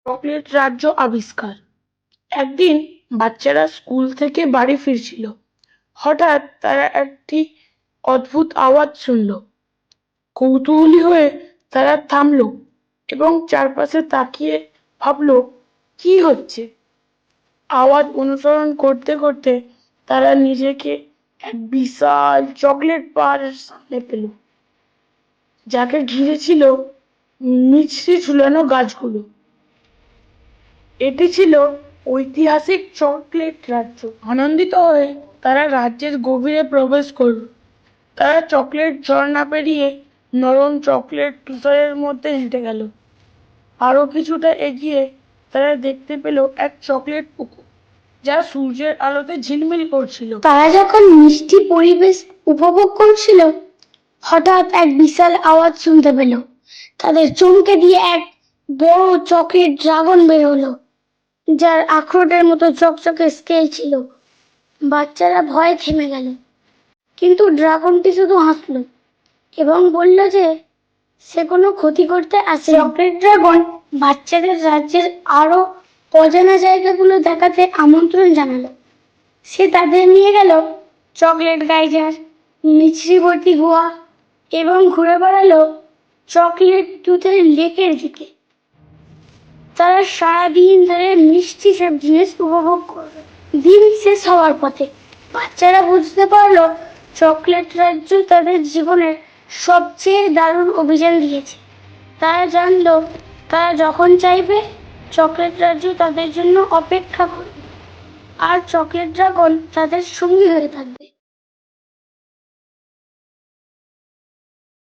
Chocolate রাজ্য আবিষ্কার। একদিন বাচ্চারা স্কুল থেকে বাড়ি ফিরছিল। হঠাৎ তারা একটি অদ্ভুত আওয়াজ শুনল। কৌতূহলী হয়ে তারা থামলো এবং চারপাশে তাকিয়ে ভাবলো কি হচ্ছে। আওয়াজ অনুসরণ করতে করতে তারা নিজেকে এক বিশাল চকলেট পাহাড়ের সামনে পেল, যাকে ঘিরে ছিল মিছরি ঝুলানো গাছগুলো। এটি ছিল ঐতিহাসিক চকলেট রাজ্য। আনন্দিত হয়ে তারা রাজ্যের গভীরে প্রবেশ করল। তারা চকলেট ঝর্ণা পেরিয়ে নরম চকলেট তুষারের মধ্যে হেঁটে গেল। আরো কিছুটা এগিয়ে তারা দেখতে পেল এক চকলেট পুকুর, যা সূর্যের আলোতে ঝিলমিল করছিল। তারা যখন মিষ্টি পরিবেশ উপভোগ করছিল, হঠাৎ এক বিশাল আওয়াজ শুনতে পেল। তাদের চমকে দিয়ে এক বড় চকলেট ড্রাগন বের হলো, যার আখরোটের মতো চকচকে স্কেল ছিল। বাচ্চারা ভয়ে থেমে গেল, কিন্তু ড্রাগনটি শুধু হাসলো এবং বলল যে সে কোনো ক্ষতি করতে আসে। চকলেট ড্রাগন বাচ্চাদের রাজ্যের আরো অজানা জায়গাগুলো দেখাতে আমন্ত্রণ জানালো। সে তাদের নিয়ে গেল চকলেট গাইজার, মিছরিবর্তী গুহা এবং ঘুরে বেড়ালো চকলেট দুধের লেকের দিকে। তারা সারাদিন ধরে মিষ্টি সব জিনিস উপভোগ করলো। দিন শেষ হওয়ার পথে বাচ্চারা বুঝতে পারলো চকলেট রাজ্য তাদের জীবনের সবচেয়ে দারুণ অভিযান দিয়েছে। তারা জানলো তারা যখন চাইবে চকলেট রাজ্য তাদের জন্য অপেক্ষা করবে, আর চকলেট ড্রাগন তাদের সঙ্গী হয়ে থাকবে।